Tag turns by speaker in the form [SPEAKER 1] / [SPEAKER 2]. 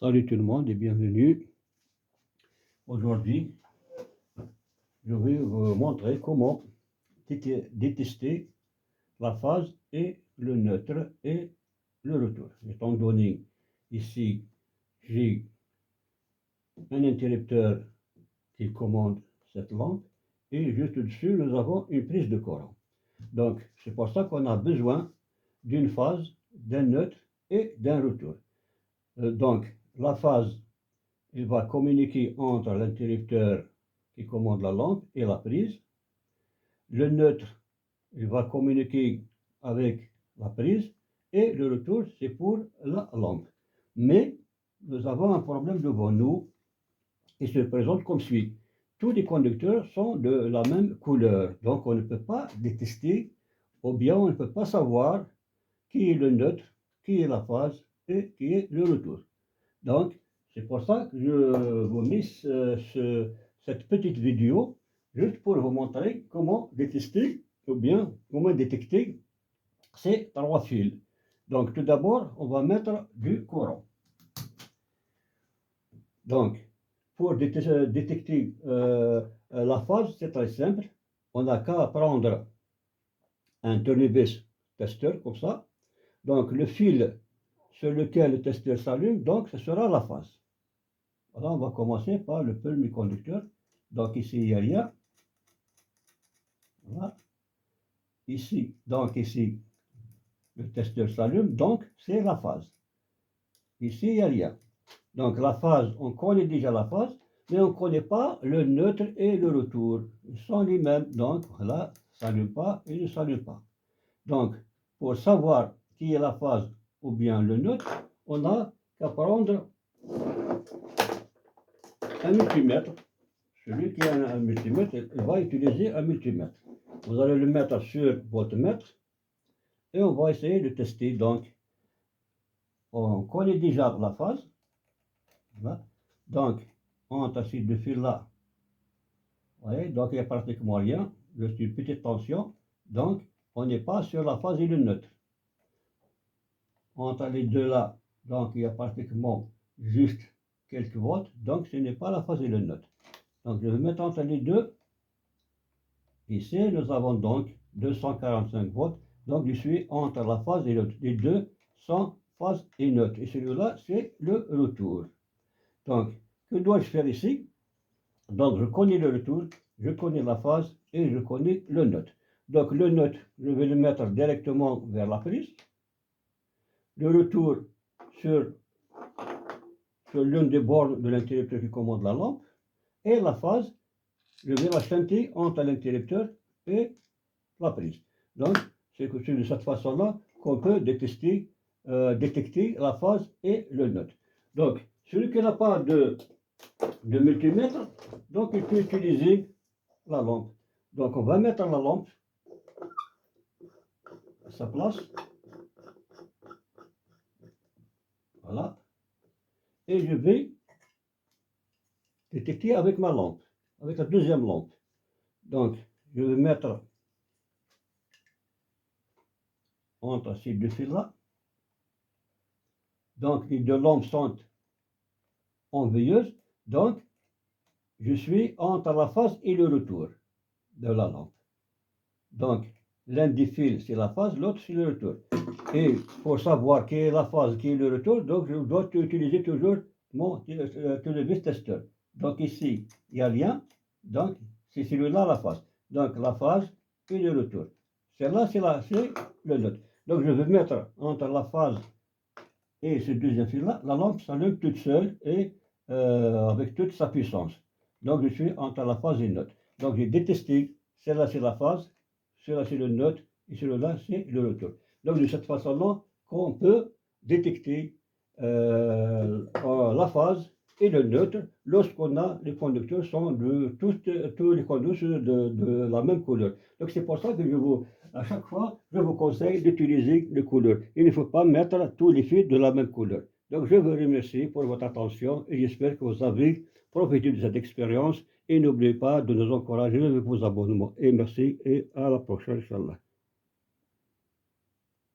[SPEAKER 1] Salut tout le monde et bienvenue. Aujourd'hui, je vais vous montrer comment détester la phase et le neutre et le retour. Étant donné ici, j'ai un interrupteur qui commande cette lampe et juste dessus, nous avons une prise de courant. Donc, c'est pour ça qu'on a besoin d'une phase, d'un neutre et d'un retour. Donc, la phase, il va communiquer entre l'interrupteur qui commande la lampe et la prise. Le neutre, il va communiquer avec la prise. Et le retour, c'est pour la lampe. Mais nous avons un problème devant nous qui se présente comme suit. Tous les conducteurs sont de la même couleur. Donc on ne peut pas détester ou bien on ne peut pas savoir qui est le neutre, qui est la phase et qui est le retour. Donc, c'est pour ça que je vous mets cette petite vidéo, juste pour vous montrer comment détester ou bien comment détecter ces trois fils. Donc, tout d'abord, on va mettre du courant. Donc, pour détecter la phase, c'est très simple. On n'a qu'à prendre un tournevis testeur comme ça. Donc, le fil sur lequel le testeur s'allume, donc ce sera la phase. Voilà, on va commencer par le premier conducteur. Donc ici, il n'y a rien. Voilà. Ici, donc ici, le testeur s'allume, donc c'est la phase. Ici, il n'y a rien. Donc la phase, on connaît déjà la phase, mais on ne connaît pas le neutre et le retour. Ils sont les mêmes, donc voilà, s'allume pas et ne s'allume pas. Donc, pour savoir qui est la phase ou bien le neutre, on n'a qu'à prendre un multimètre. Celui qui a un multimètre, il va utiliser un multimètre. Vous allez le mettre sur votre mètre et on va essayer de tester. Donc, on connaît déjà la phase. Voilà. Donc, entre ces deux fils-là, vous voyez, donc il n'y a pratiquement rien. Juste une petite tension. Donc, on n'est pas sur la phase et le neutre. Entre les deux là, donc il y a pratiquement juste quelques volts. Donc, ce n'est pas la phase et le neutre. Donc, je vais mettre entre les deux. Ici, nous avons donc 245 volts. Donc, je suis entre la phase et l'autre. Les deux sont phase et neutre. Et celui-là, c'est le retour. Donc, que dois-je faire ici? Donc, je connais le retour, je connais la phase et je connais le neutre. Donc, le neutre, je vais le mettre directement vers la prise. Le retour sur l'une des bornes de l'interrupteur qui commande la lampe. Et la phase, je vais la chanter entre l'interrupteur et la prise. Donc, c'est de cette façon-là qu'on peut détecter la phase et le neutre. Donc, celui qui n'a pas de multimètre, donc il peut utiliser la lampe. Donc, on va mettre la lampe à sa place. Voilà. Et je vais détecter avec ma lampe, avec la deuxième lampe. Donc, je vais mettre entre ces deux fils-là. Donc, les deux lampes sont en veilleuse. Donc, je suis entre la phase et le retour de la lampe. Donc, l'un des fils, c'est la phase, l'autre, c'est le retour. Et pour savoir quelle est la phase, qui est le retour, donc je dois utiliser toujours mon tournevis testeur. Donc ici, il n'y a rien. Donc, c'est celui-là la phase. Donc, la phase et le retour. Celle-là, c'est le neutre. Donc, je vais mettre entre la phase et ce deuxième fil-là, la lampe s'allume toute seule et avec toute sa puissance. Donc, je suis entre la phase et le neutre. Donc, j'ai détesté. Celle-là, c'est la phase. Celle-là, c'est le neutre. Et celui-là, c'est le retour. Donc, de cette façon-là, qu'on peut détecter la phase et le neutre lorsqu'on a les conducteurs sont tous les conducteurs de la même couleur. Donc, c'est pour ça que à chaque fois, je vous conseille d'utiliser les couleurs. Il ne faut pas mettre tous les fils de la même couleur. Donc, je vous remercie pour votre attention et j'espère que vous avez profité de cette expérience. Et n'oubliez pas de nous encourager avec vos abonnements. Et merci et à la prochaine, Inch'Allah.